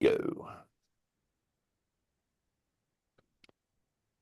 Go.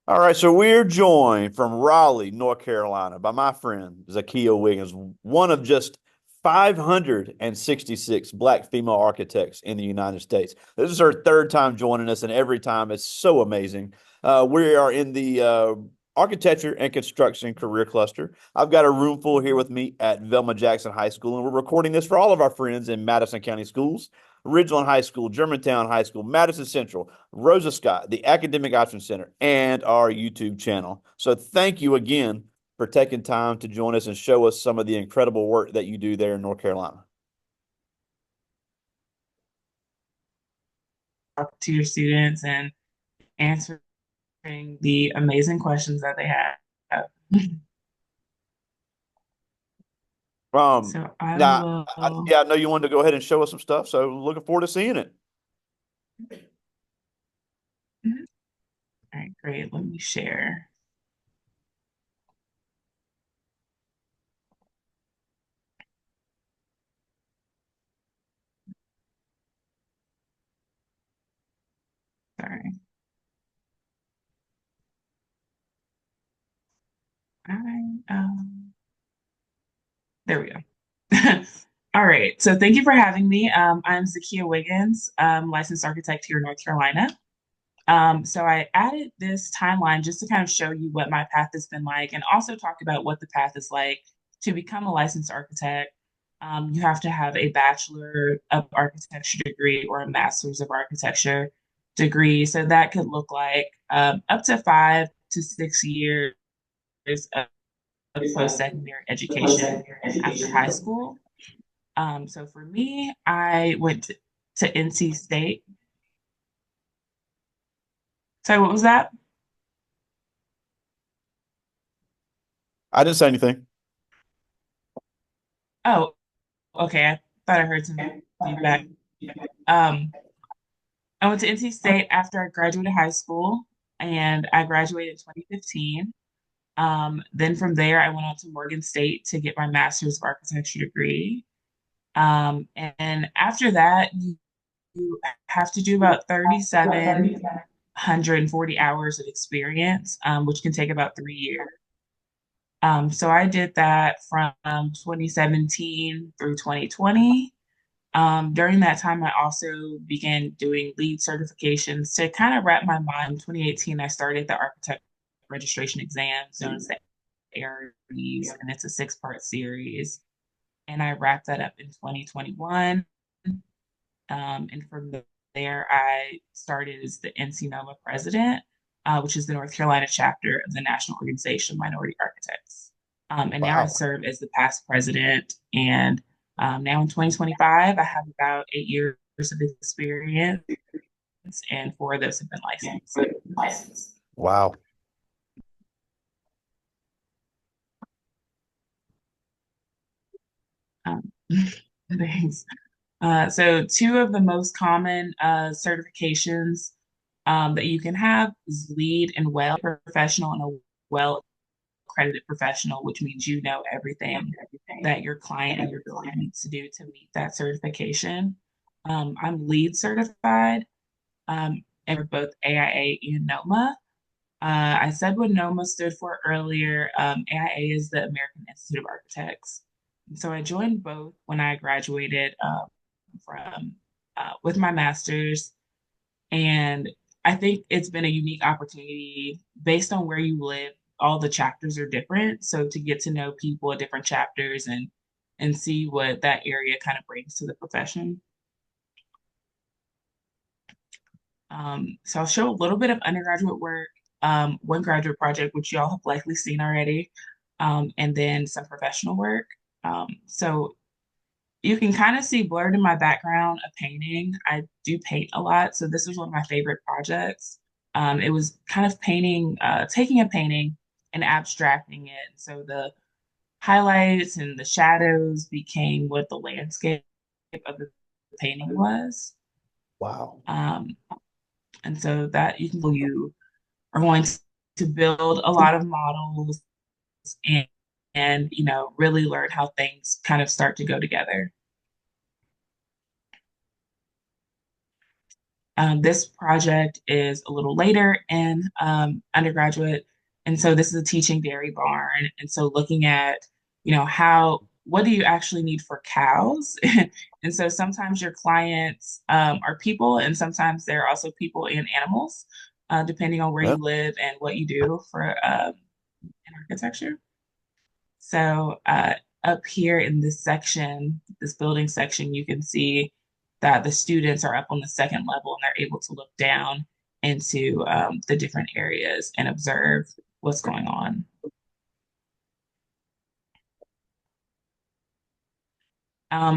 All right, so we're joined from Raleigh, North Carolina, by my friend Zakiya Wiggins, one of just 566 Black female architects in the United States. This is her third time joining us, and every time it's so amazing. We are in the architecture and construction career cluster. I've got a room full here with me at Velma Jackson High School, and we're recording this for all of our friends in Madison County Schools, Ridgeland High School, Germantown High School, Madison Central, Rosa Scott, the Academic Options Center, and our YouTube channel. So thank you again for taking time to join us and show us some of the incredible work that you do there in North Carolina. Talk to your students and answering the amazing questions that they have. Um, So I now, will. yeah, I know you wanted to go ahead and show us some stuff, so looking forward to seeing it. Mhm. All right, great. Let me share. Sorry. I There we go. All right. So thank you for having me. I'm Zakiya Wiggins, licensed architect here in North Carolina. So I added this timeline just to kind of show you what my path has been like and also talk about what the path is like to become a licensed architect. You have to have a Bachelor of Architecture degree or a Master's of Architecture degree. So that could look like up to 5 to 6 years of post-secondary education after high school. So for me, I went to NC State. So what was that? I didn't say anything. Oh, okay. I thought I heard some feedback. Um, I went to NC State after I graduated high school, and I graduated in 2015. Then from there, I went on to Morgan State to get my master's of architecture degree. And after that, you have to do about 3,740 hours of experience, which can take about 3 years. So I did that from 2017 through 2020. During that time, I also began doing lead certifications to kind of wrap my mind. In 2018, I started the architect registration exams known as the AREs, and it's a six-part series. And I wrapped that up in 2021. And from there, I started as the NC president, which is the North Carolina chapter of the National Organization of Minority Architects. And now I Wow. serve as the past president. And now in 2025, I have about 8 years of experience, and four of those have been licensed. Wow. Um, Thanks. So, two of the most common certifications that you can have is lead and well professional and a well accredited professional, which means you know everything that your client and your building needs to do to meet that certification. I'm lead certified, and we're both AIA and NOMA. I said what NOMA stood for earlier. AIA is the American Institute of Architects. So I joined both when I graduated from with my master's, and I think it's been a unique opportunity based on where you live. All the chapters are different, so to get to know people at different chapters and see what that area kind of brings to the profession. So I'll show a little bit of undergraduate work, one graduate project, which y'all have likely seen already, and then some professional work. So you can kind of see blurred in my background a painting. I do paint a lot, so this was one of my favorite projects. It was kind of painting, taking a painting and abstracting it. So the highlights and the shadows became what the landscape of the painting was. Wow. Um, and so that you are going to build a lot of models and really learn how things kind of start to go together. This project is a little later in undergraduate, and so this is a teaching dairy barn. And so looking at, what do you actually need for cows? And so sometimes your clients are people, and sometimes they're also people and animals, depending on where Yeah. you live and what you do for in architecture. So up here in this section, this building section, you can see that the students are up on the second level and they're able to look down into the different areas and observe what's going on.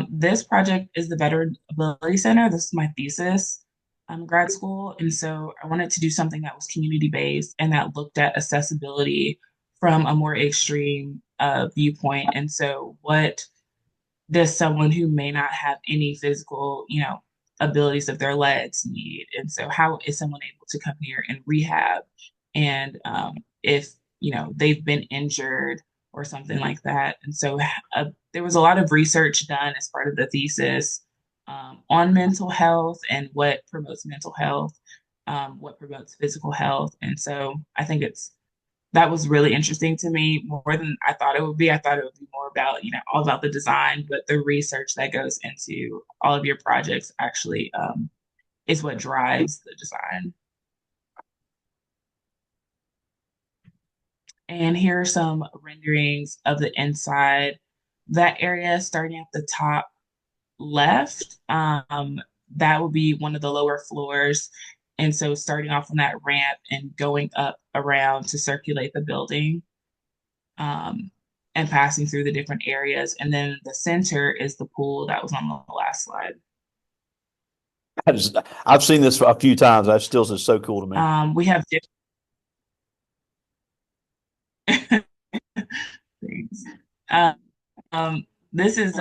This project is the Veteran Ability Center. This is my thesis grad school. And so I wanted to do something that was community based and that looked at accessibility from a more extreme viewpoint. And so, what does someone who may not have any physical, abilities of their legs need? And so, how is someone able to come here and rehab? And if, they've been injured or something like that. And so, there was a lot of research done as part of the thesis on mental health and what promotes mental health, what promotes physical health. And so, I think that was really interesting to me, more than I thought it would be. I thought it would be more about, all about the design, but the research that goes into all of your projects actually is what drives the design. And here are some renderings of the inside. That area starting at the top left, that will be one of the lower floors. And so starting off on that ramp and going up around to circulate the building, um, and passing through the different areas. And then the center is the pool that was on the last slide. I just, I've seen this a few times. That still is so cool to me. We have different things. Um, this is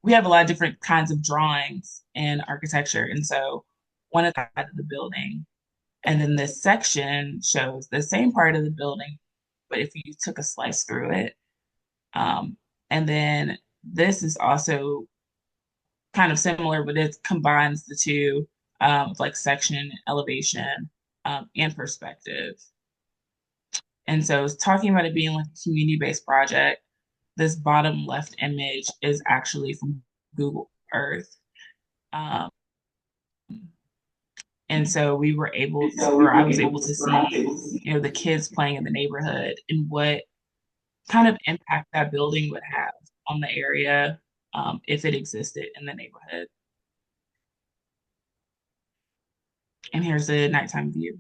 we have a lot of different kinds of drawings in architecture, and so one at the side of the building, and then this section shows the same part of the building, but if you took a slice through it, um, and then this is also kind of similar, but it combines the two, like section, elevation, and perspective. And so, talking about it being like a community-based project, this bottom left image is actually from Google Earth. Um, and so we were able to, or I was able to see, the kids playing in the neighborhood and what kind of impact that building would have on the area, if it existed in the neighborhood. And here's the nighttime view.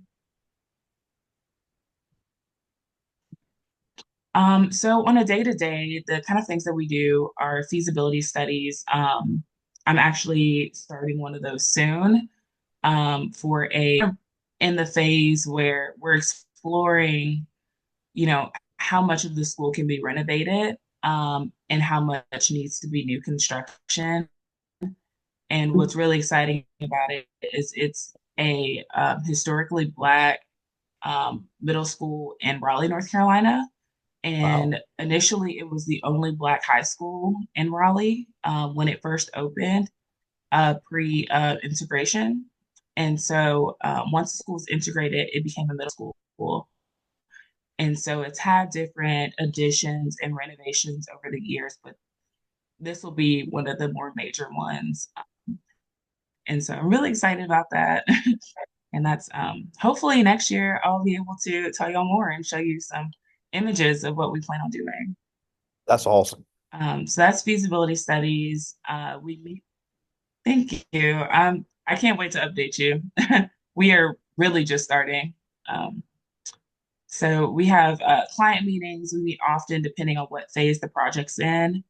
So on a day to day, the kind of things that we do are feasibility studies. I'm actually starting one of those soon, for in the phase where we're exploring, how much of the school can be renovated, and how much needs to be new construction. And what's really exciting about it is it's a historically Black middle school in Raleigh, North Carolina. Wow. And initially, it was the only Black high school in Raleigh when it first opened, pre integration. And so once the school was integrated, it became a middle school. And so it's had different additions and renovations over the years, but this will be one of the more major ones. And so I'm really excited about that. And that's hopefully next year I'll be able to tell y'all more and show you some images of what we plan on doing. That's awesome. So that's feasibility studies. We meet. Thank you. I can't wait to update you. We are really just starting. Um, so we have client meetings. We meet often depending on what phase the project's in.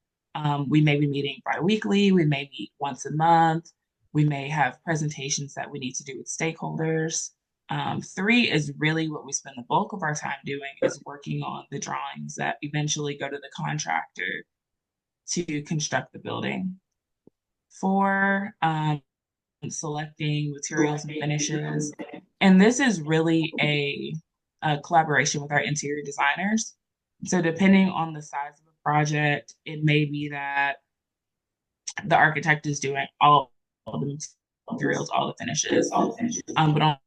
We may be meeting bi-weekly. We may meet once a month. We may have presentations that we need to do with stakeholders. Three is really what we spend the bulk of our time doing, is working on the drawings that eventually go to the contractor to construct the building. Four, selecting materials and finishes. And this is really a collaboration with our interior designers. So depending on the size of the project, it may be that the architect is doing all of the materials, all the finishes. But on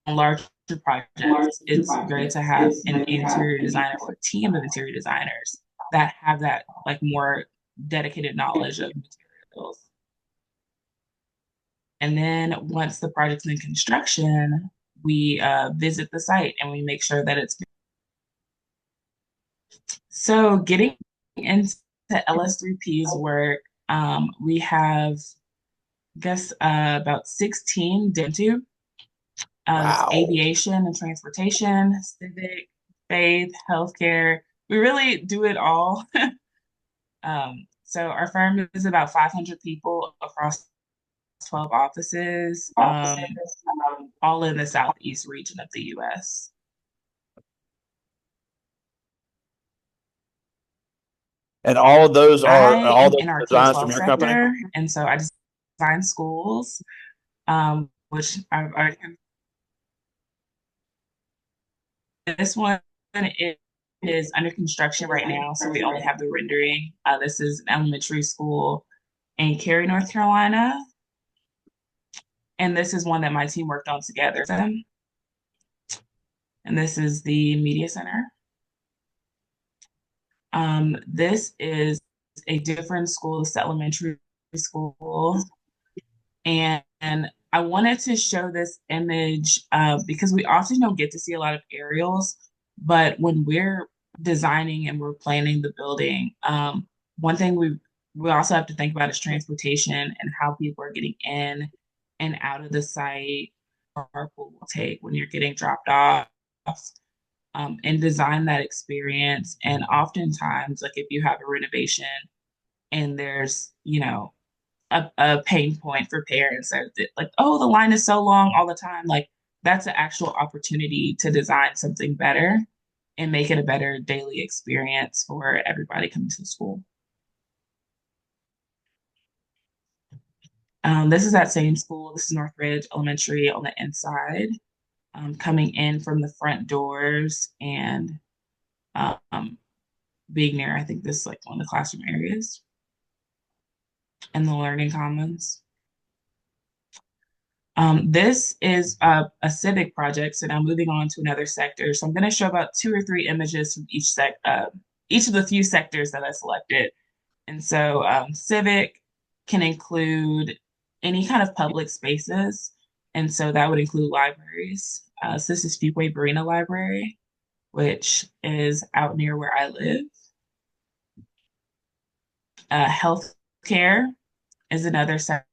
larger projects, it's great to have an interior designer or a team of interior designers that have that like more dedicated knowledge of materials. And then once the project's in construction, we visit the site and we make sure that it's so getting into LS3P's work. We have, I guess, about 16 into this Wow. aviation and transportation, civic, faith, healthcare. We really do it all. So our firm is about 500 people across 12 offices, all in the southeast region of the US. And all of those are I all am those in our designs from K-12 your company? sector, and so I design schools, which I this one is under construction right now, so we only have the rendering. This is an elementary school in Cary, North Carolina, and this is one that my team worked on together. And this is the media center. This is a different school, this elementary school, and I wanted to show this image because we often don't get to see a lot of aerials, but when we're designing and we're planning the building, one thing we also have to think about is transportation and how people are getting in and out of the site, or carpool will take when you're getting dropped off, and design that experience. And oftentimes, like if you have a renovation and there's, a pain point for parents that like, oh, the line is so long all the time. Like that's an actual opportunity to design something better and make it a better daily experience for everybody coming to school. This is that same school. This is Northridge Elementary on the inside, coming in from the front doors and um, being near, I think this is like one of the classroom areas and the learning commons. This is a civic project, so now moving on to another sector. So I'm going to show about two or three images from each of the few sectors that I selected. And so civic can include any kind of public spaces, and so that would include libraries. So this is Fuquay Barina Library, which is out near where I live. Healthcare is another sector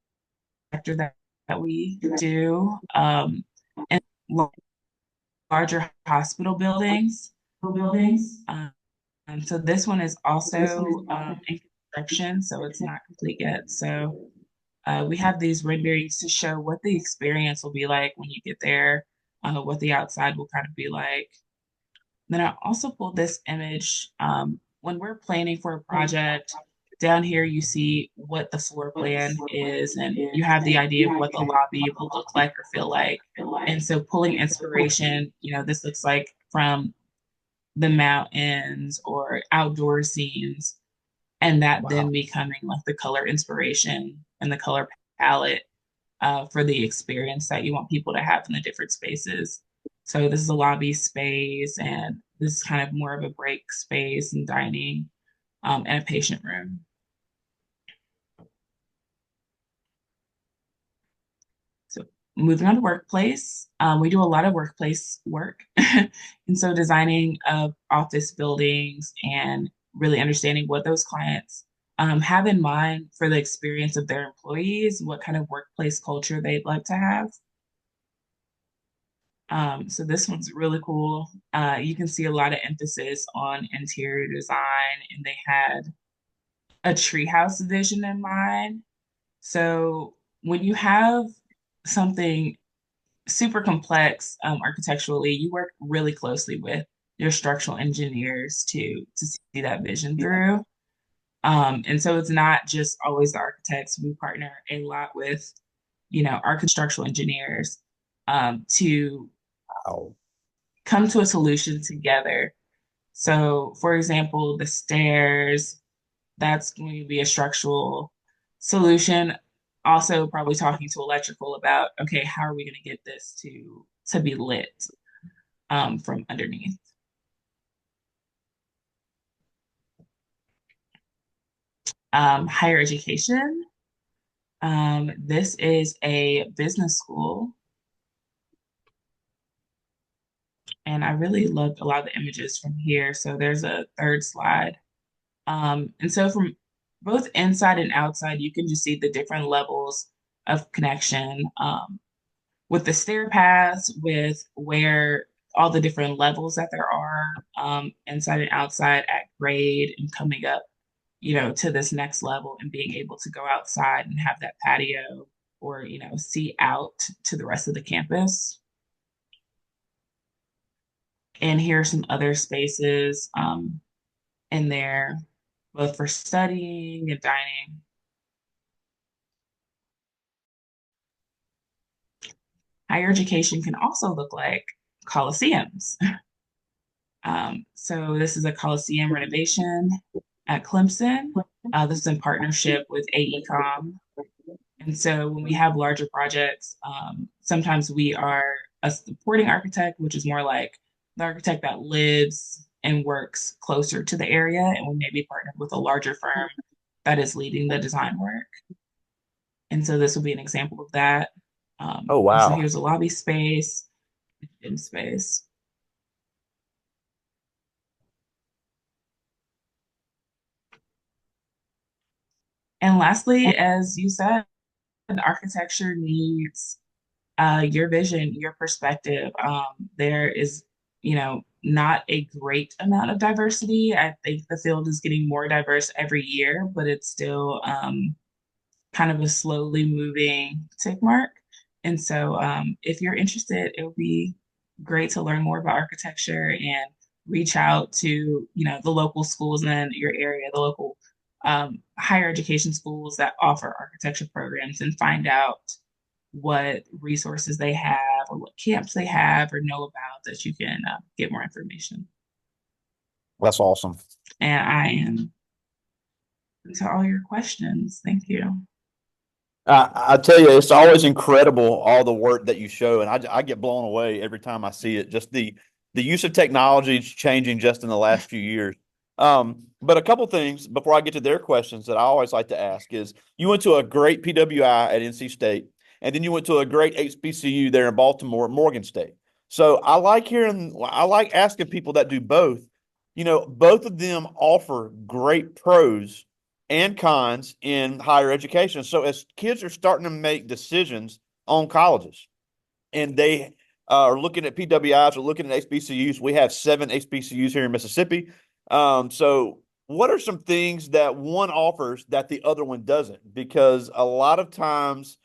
that we do, and larger hospital buildings. Um, so this one is also in construction, so it's not complete yet. So we have these renderings to show what the experience will be like when you get there, what the outside will kind of be like. Then I also pulled this image when we're planning for a project. Down here, you see what the floor plan is, and you have the idea of what the lobby will look like or feel like. And so, pulling inspiration, this looks like from the mountains or outdoor scenes, and that Wow. then becoming like the color inspiration and the color palette for the experience that you want people to have in the different spaces. So this is a lobby space, and this is kind of more of a break space and dining, and a patient room. So moving on to workplace, we do a lot of workplace work, and so designing of office buildings and really understanding what those clients have in mind for the experience of their employees, what kind of workplace culture they'd like to have. So this one's really cool. You can see a lot of emphasis on interior design, and they had a treehouse vision in mind. So when you have something super complex architecturally, you work really closely with your structural engineers to see that vision through. And so it's not just always the architects. We partner a lot with, structural engineers to Wow. come to a solution together. So, for example, the stairs, that's going to be a structural solution. also probably talking to electrical about, okay, how are we going to get this to be lit from underneath. Higher education. This is a business school, and I really loved a lot of the images from here. So there's a third slide. And so from both inside and outside, you can just see the different levels of connection with the stair paths, with where all the different levels that there are inside and outside at grade and coming up, to this next level and being able to go outside and have that patio or, see out to the rest of the campus. And here are some other spaces in there, both for studying and dining. Higher education can also look like coliseums. So this is a coliseum renovation at Clemson. This is in partnership with AECOM. And so when we have larger projects, sometimes we are a supporting architect, which is more like the architect that lives and works closer to the area, and we may be partnered with a larger firm that is leading the design work. And so this will be an example of that. Oh, And so wow. here's a lobby space, gym space. And lastly, as you said, architecture needs your vision, your perspective. There is, not a great amount of diversity. I think the field is getting more diverse every year, but it's still kind of a slowly moving tick mark. And so, if you're interested, it would be great to learn more about architecture and reach out to, the local schools in your area, the local higher education schools that offer architecture programs, and find out what resources they have or what camps they have or know about that you can get more information. That's awesome. And I am to all your questions. Thank you. I tell you, it's always incredible all the work that you show, and I get blown away every time I see it. Just the use of technology is changing just in the last few years. But a couple things before I get to their questions that I always like to ask is: you went to a great PWI at NC State, and then you went to a great HBCU there in Baltimore, Morgan State. So I like asking people that do both. Both of them offer great pros and cons in higher education. So as kids are starting to make decisions on colleges and they are looking at PWIs or looking at HBCUs, we have 7 HBCUs here in Mississippi. So what are some things that one offers that the other one doesn't? Because a lot of times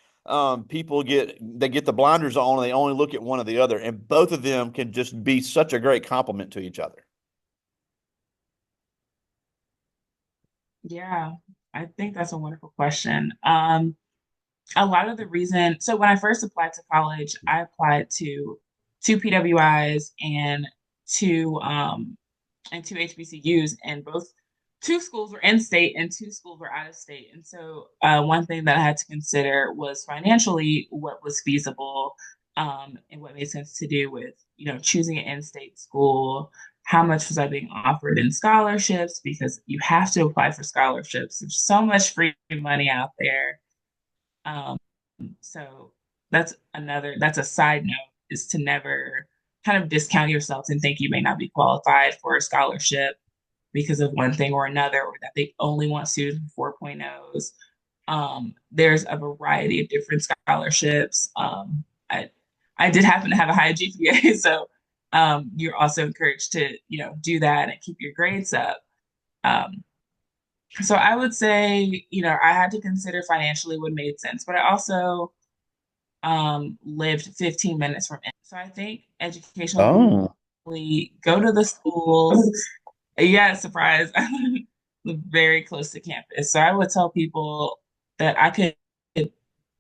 people get the blinders on and they only look at one or the other, and both of them can just be such a great complement to each other. Yeah, I think that's a wonderful question. A lot of the reason, so when I first applied to college, I applied to two PWIs and two HBCUs, and both two schools were in state and two schools were out of state. And so one thing that I had to consider was financially what was feasible and what made sense to do with, choosing an in-state school. How much was I being offered in scholarships? Because you have to apply for scholarships. There's so much free money out there. Um, so that's a side note, is to never kind of discount yourself and think you may not be qualified for a scholarship because of one thing or another, or that they only want students with 4.0s. There's a variety of different scholarships. I did happen to have a high GPA, so you're also encouraged to, do that and keep your grades up. Um, so I would say, I had to consider financially what made sense, but I also lived 15 minutes from it. So I think educationally, Oh, go to the schools. Yeah, surprise. I live very close to campus. So I would tell people that I could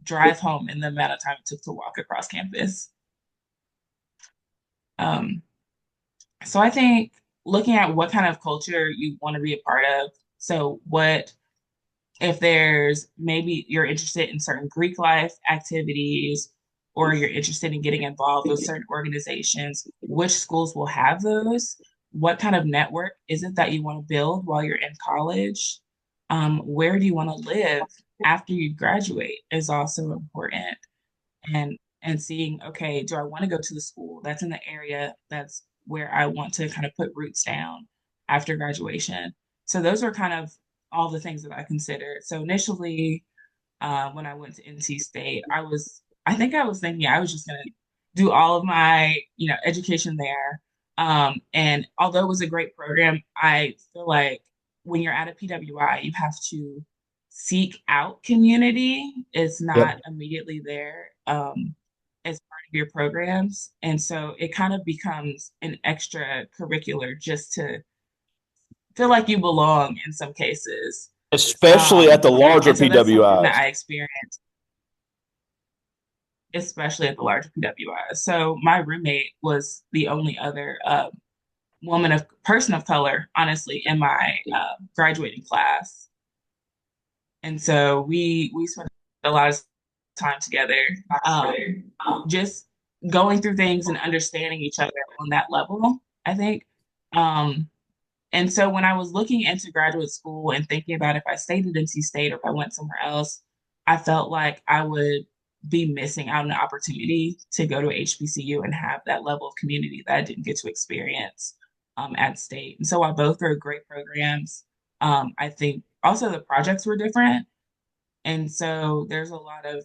drive home in the amount of time it took to walk across campus. Um, so I think looking at what kind of culture you want to be a part of. So what if there's maybe you're interested in certain Greek life activities or you're interested in getting involved with certain organizations, which schools will have those? What kind of network is it that you want to build while you're in college? Where do you want to live after you graduate is also important. And seeing, okay, do I want to go to the school that's in the area that's where I want to kind of put roots down after graduation? So those are kind of all the things that I considered. So initially, when I went to NC State, I think I was thinking I was just going to do all of my, education there. And although it was a great program, I feel like when you're at a PWI, you have to seek out community. It's Yep. not immediately there as part of your programs. And so it kind of becomes an extra curricular just to feel like you belong in some cases. Especially at the larger And so that's something that PWIs. I experienced, especially at the larger PWI. So my roommate was the only other person of color, honestly, in my graduating class, and so we spent a lot of time together, just going through things and understanding each other on that level. I think. Um, And so when I was looking into graduate school and thinking about if I stayed at NC State or if I went somewhere else, I felt like I would be missing out on an opportunity to go to HBCU and have that level of community that I didn't get to experience at State. And so while both are great programs, I think also the projects were different. And so there's a lot of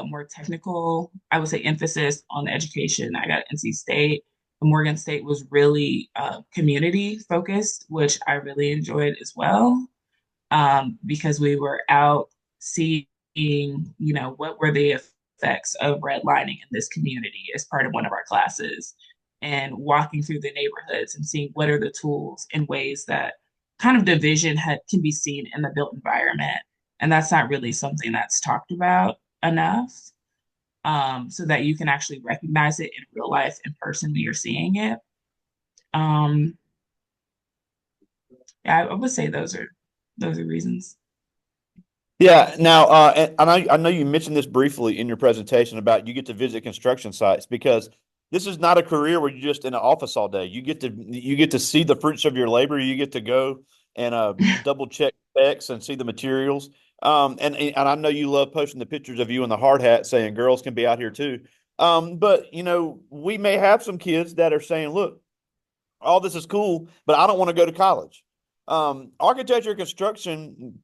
more technical, I would say, emphasis on the education I got at NC State. Morgan State was really community focused, which I really enjoyed as well, because we were out seeing, what were the effects of redlining in this community as part of one of our classes, and walking through the neighborhoods and seeing what are the tools and ways that kind of can be seen in the built environment. And that's not really something that's talked about enough, so that you can actually recognize it in real life in person when you're seeing it. Um, yeah, I would say those are reasons. Yeah. Now, and I know you mentioned this briefly in your presentation about you get to visit construction sites because this is not a career where you're just in an office all day. You get to see the fruits of your labor. You get to go and double check specs and see the materials. And I know you love posting the pictures of you in the hard hat saying girls can be out here too. But we may have some kids that are saying, look, all this is cool, but I don't want to go to college. Architecture and construction,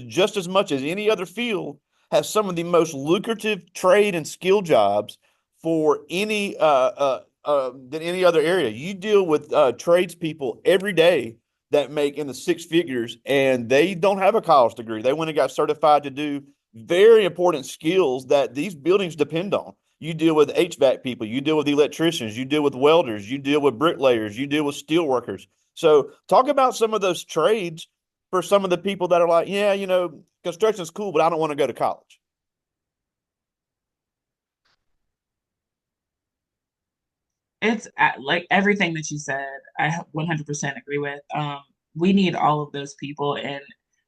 just as much as any other field, has some of the most lucrative trade and skill jobs for any than any other area. You deal with tradespeople every day that make in the six figures, and they don't have a college degree. They went and got certified to do very important skills that these buildings depend on. You deal with HVAC people, you deal with electricians, you deal with welders, you deal with bricklayers, you deal with steel workers. So talk about some of those trades for some of the people that are like, yeah, construction's cool, but I don't want to go to college. It's like everything that you said, I 100% agree with. We need all of those people, and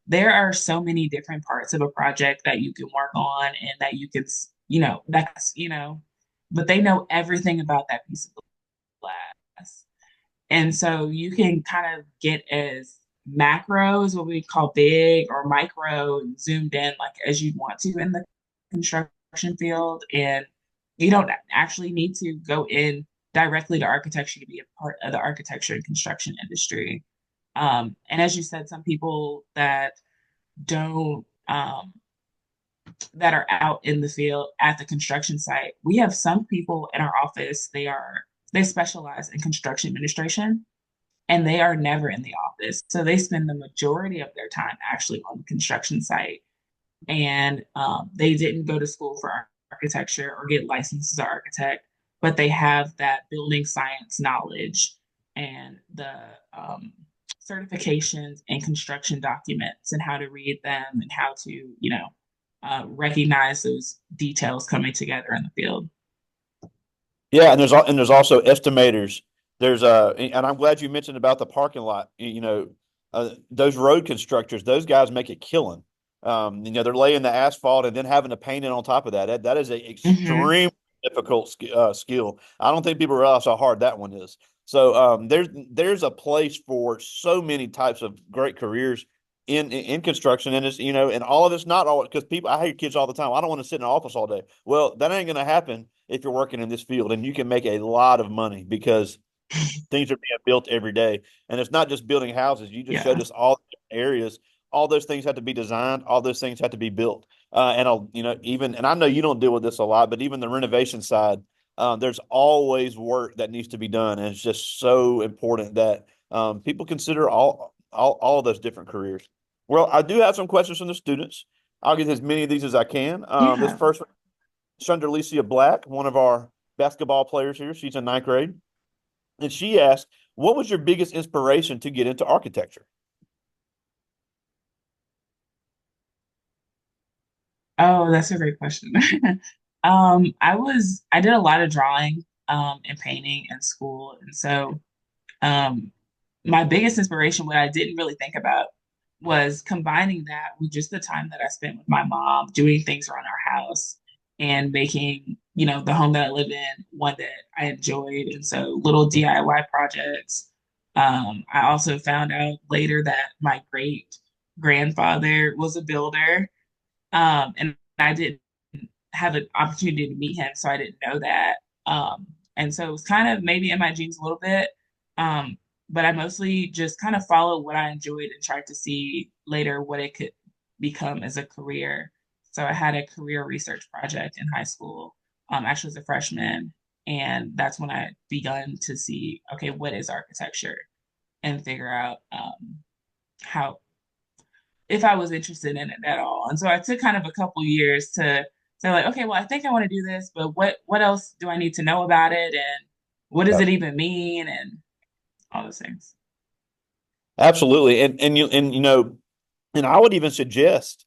there are so many different parts of a project that you can work on and that you can, but they know everything about that piece of glass. And so you can kind of get as macro is what we call big, or micro and zoomed in like as you want to in the construction field. And you don't actually need to go in directly to architecture to be a part of the architecture and construction industry. And as you said, some people that don't that are out in the field at the construction site. We have some people in our office, they specialize in construction administration, and they are never in the office. So they spend the majority of their time actually on the construction site. And they didn't go to school for architecture or get licensed as an architect, but they have that building science knowledge and the certifications and construction documents and how to read them and how to, recognize those details coming together in the field. Yeah, and there's also estimators. And I'm glad you mentioned about the parking lot. those road constructors, those guys make a killing. They're laying the asphalt and then having to paint it on top of that. That is a Hmm. extreme difficult skill. I don't think people realize how hard that one is. So there's a place for so many types of great careers in construction, and it's and all of it's not all because people. I hear kids all the time. I don't want to sit in an office all day. Well, that ain't going to happen if you're working in this field, and you can make a lot of money because things are being built every day. And it's not just building houses. You just showed Yeah. us all the areas. All those things have to be designed. All those things have to be built. And I'll, even, and I know you don't deal with this a lot, but even the renovation side, there's always work that needs to be done. And it's just so important that people consider all of those different careers. Well, I do have some questions from the students. I'll get as many of these as I can. This Yeah. first one, Chandra Black, one of our basketball players here. She's in ninth grade. And she asked, what was your biggest inspiration to get into architecture? Oh, that's a great question. I did a lot of drawing and painting in school. And so um my biggest inspiration, what I didn't really think about, was combining that with just the time that I spent with my mom doing things around our house and making, the home that I live in one that I enjoyed. And so little DIY projects. I also found out later that my great grandfather was a builder. And I didn't have an opportunity to meet him, so I didn't know that. And so it was kind of maybe in my genes a little bit. Um, but I mostly just kind of followed what I enjoyed and tried to see later what it could become as a career. So I had a career research project in high school, actually as a freshman. And that's when I begun to see, okay, what is architecture and figure out how if I was interested in it at all. And so I took kind of a couple years to say like, okay, well, I think I want to do this, but what else do I need to know about it, and what does Yeah. it even mean, and all those things. Absolutely. And I would even suggest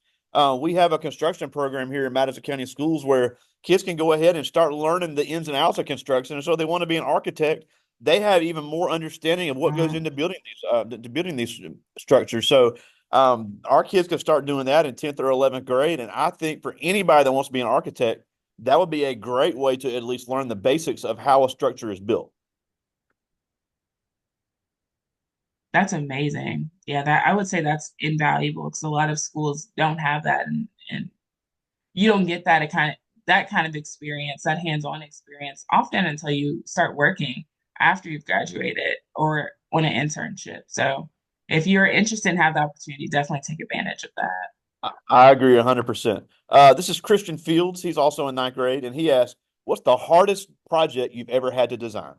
we have a construction program here in Madison County Schools where kids can go ahead and start learning the ins and outs of construction. And so they want to be an architect. They have even more understanding of what goes into building these structures. So our kids can start doing that in 10th or 11th grade. And I think for anybody that wants to be an architect, that would be a great way to at least learn the basics of how a structure is built. That's amazing. Yeah, that I would say that's invaluable because a lot of schools don't have that, and you don't get that kind of experience, that hands-on experience, often until you start working after you've graduated or on an internship. So if you're interested and have the opportunity, definitely take advantage of that. I agree 100%. This is Christian Fields. He's also in ninth grade, and he asked, "What's the hardest project you've ever had to design?"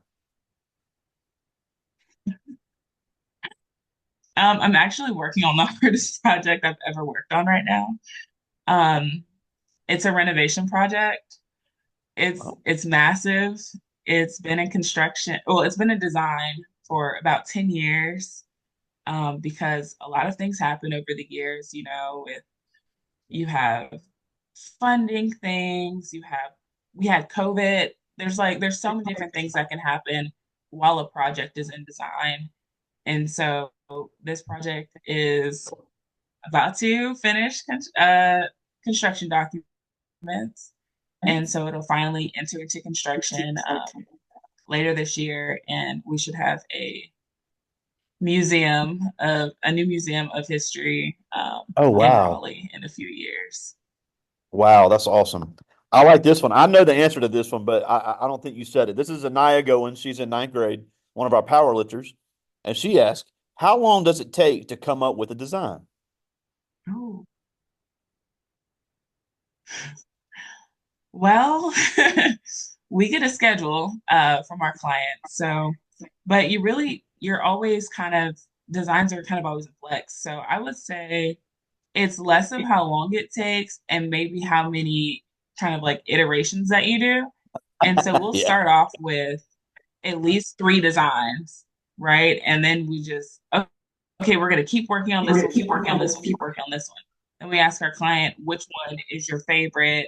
I'm actually working on the hardest project I've ever worked on right now. Um, it's a renovation project. Well, It's massive. It's been in construction. Well, it's been in design for about 10 years. Because a lot of things happen over the years, with you have funding things, we had COVID. There's so many different things that can happen while a project is in design. And so this project is about to finish construction documents. And so it'll finally enter into construction later this year. And we should have a new museum of history oh, in wow. Raleigh in a few years. Wow, that's awesome. I like this one. I know the answer to this one, but I don't think you said it. This is Anaya Goins. She's in ninth grade, one of our power lifters. And she asked, how long does it take to come up with a design? Oh, well, we get a schedule from our clients. So, but you're always designs are kind of always in flex. So I would say it's less of how long it takes and maybe how many kind of like iterations that you do. And so we'll Yeah. start off with at least three designs, right? And then we just, okay, we're going to keep working on this one, keep working on this one, keep working on this one. And we ask our client, which one is your favorite?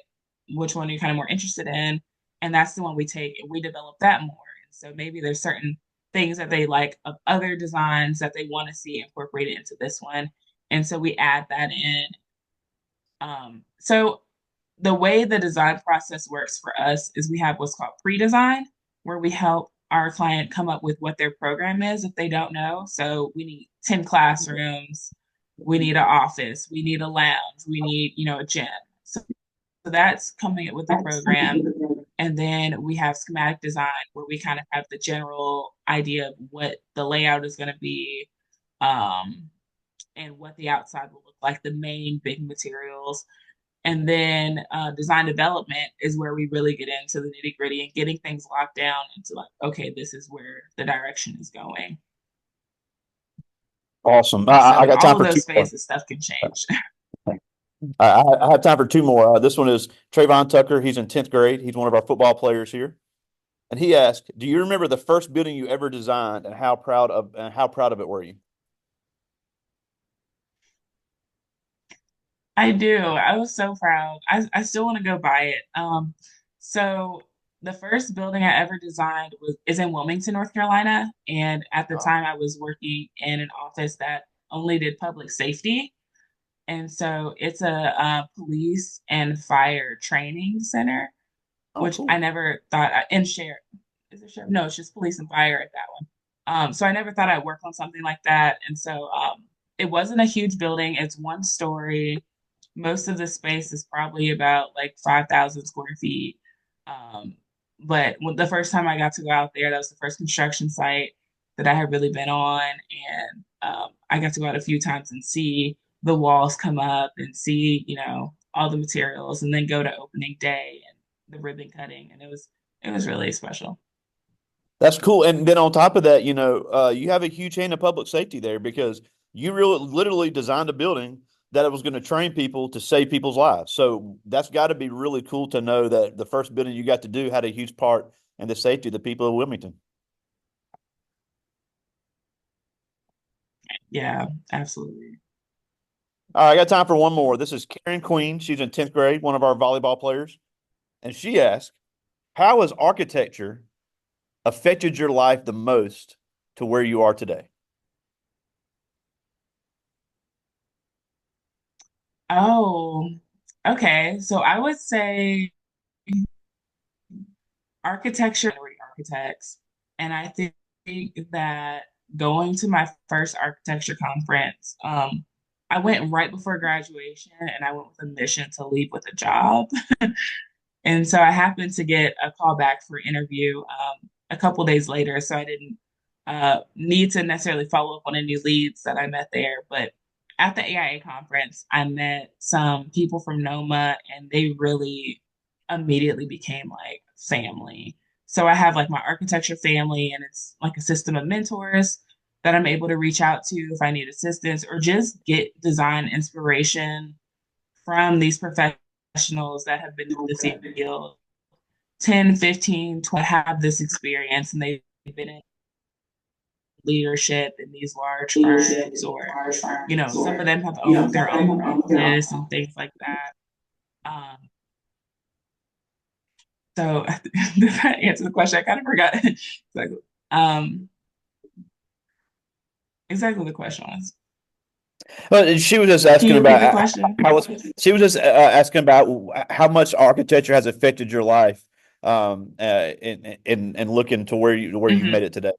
Which one are you kind of more interested in? And that's the one we take and we develop that more. And so maybe there's certain things that they like of other designs that they want to see incorporated into this one. And so we add that in. So the way the design process works for us is we have what's called pre-design, where we help our client come up with what their program is if they don't know. So we need 10 classrooms, we need an office, we need a lounge, we need, a gym. So that's coming up with the program. And then we have schematic design where we kind of have the general idea of what the layout is going to be, um, and what the outside will look like, the main big materials. And then design development is where we really get into the nitty gritty and getting things locked down into like, okay, this is where the direction is going. Awesome. And I so got all time of for two those more. phases stuff can change. I have time for two more. This one is Trayvon Tucker. He's in 10th grade. He's one of our football players here. And he asked, "Do you remember the first building you ever designed, and how proud of it were you?" I do. I was so proud. I still want to go buy it. So the first building I ever designed is in Wilmington, North Carolina. And at the Oh, time I was working in an office that only did public safety. And so it's a police and fire training center, oh, which I cool. never thought, and sheriff, is it sheriff? No, it's just police and fire at that one. So I never thought I'd work on something like that. And so it wasn't a huge building. It's one story. Most of the space is probably about like 5,000 square feet. Um, but the first time I got to go out there, that was the first construction site that I had really been on. And I got to go out a few times and see the walls come up and see, all the materials and then go to opening day and the ribbon cutting. And it was really special. That's cool. And then on top of that, you have a huge hand in public safety there because you really literally designed a building that it was going to train people to save people's lives. So that's got to be really cool to know that the first building you got to do had a huge part in the safety of the people of Wilmington. Yeah, absolutely. All right, I got time for one more. This is Karen Queen. She's in 10th grade, one of our volleyball players. And she asked, "How has architecture affected your life the most to where you are today?" Oh, okay. So I would say architecture architects. And I think that going to my first architecture conference, I went right before graduation and I went with a mission to leave with a job. And so I happened to get a call back for interview a couple days later. So I didn't need to necessarily follow up on any leads that I met there. But at the AIA conference, I met some people from NOMA and they really immediately became like family. So I have like my architecture family, and it's like a system of mentors that I'm able to reach out to if I need assistance or just get design inspiration from these professionals that have been in the field 10, 15, 20, have this experience and they've been in leadership in these large firms, or, some of them have owned their own practice and things like that. Um, so does that answer the question? I kind of forgot exactly, um, exactly the question was. But she was just Can asking you repeat about the question? how was she was just asking about how much architecture has affected your life, and looking to where you've Hmm. made it today.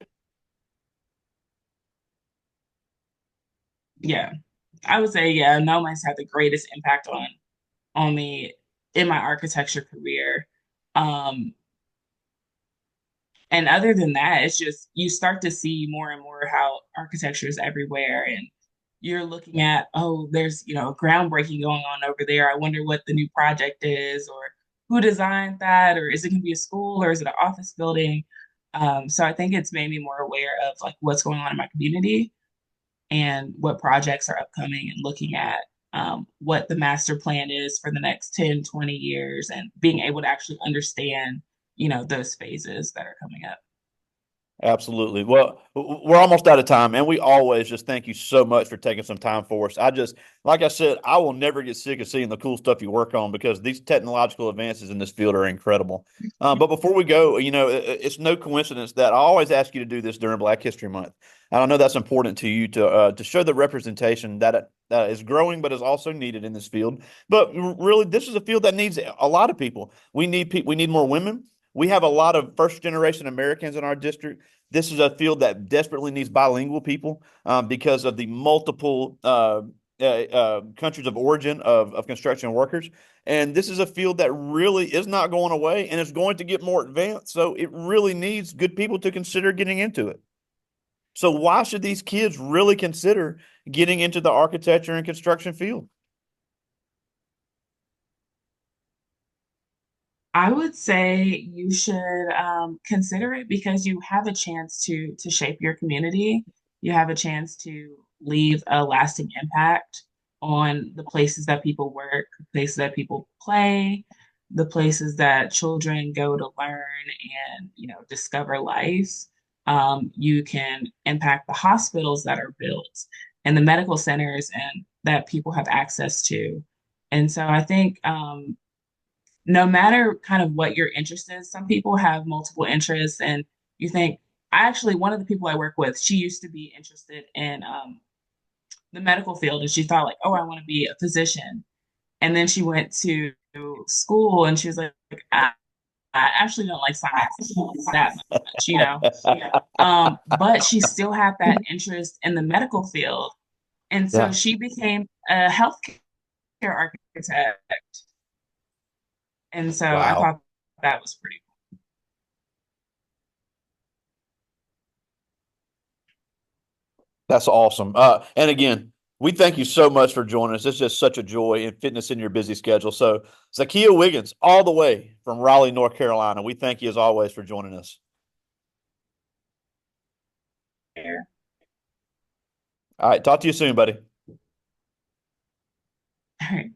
Yeah, I would say, yeah, Nomad's had the greatest impact on me in my architecture career. Um, and other than that, it's just you start to see more and more how architecture is everywhere, and you're looking at, oh, there's groundbreaking going on over there. I wonder what the new project is, or who designed that, or is it going to be a school, or is it an office building? So I think it's made me more aware of like what's going on in my community and what projects are upcoming, and looking at what the master plan is for the next 10, 20 years, and being able to actually understand those phases that are coming up. Absolutely. Well, we're almost out of time, and we always just thank you so much for taking some time for us. Like I said, I will never get sick of seeing the cool stuff you work on because these technological advances in this field are incredible. But before we go, it's no coincidence that I always ask you to do this during Black History Month. And I know that's important to you to show the representation that is growing, but is also needed in this field. But really, this is a field that needs a lot of people. We need more women. We have a lot of first generation Americans in our district. This is a field that desperately needs bilingual people because of the multiple countries of origin of construction workers. And this is a field that really is not going away and is going to get more advanced. So it really needs good people to consider getting into it. So why should these kids really consider getting into the architecture and construction field? I would say you should consider it because you have a chance to shape your community. You have a chance to leave a lasting impact on the places that people work, places that people play, the places that children go to learn and discover life. You can impact the hospitals that are built and the medical centers and that people have access to. And so I think no matter kind of what your interest is, some people have multiple interests, and you think, I actually, one of the people I work with, she used to be interested in the medical field, and she thought, like, oh, I want to be a physician. And then she went to school and she was like, I actually don't like science that much. But she still had that interest in the medical field. And so Yeah. she became a healthcare architect. And so I Wow. thought that was pretty. That's awesome. And again, we thank you so much for joining us. It's just such a joy and fitness in your busy schedule. So, Zakiya Wiggins, all the way from Raleigh, North Carolina, we thank you as always for joining us. Cool. All right. Talk to you soon, buddy. All right.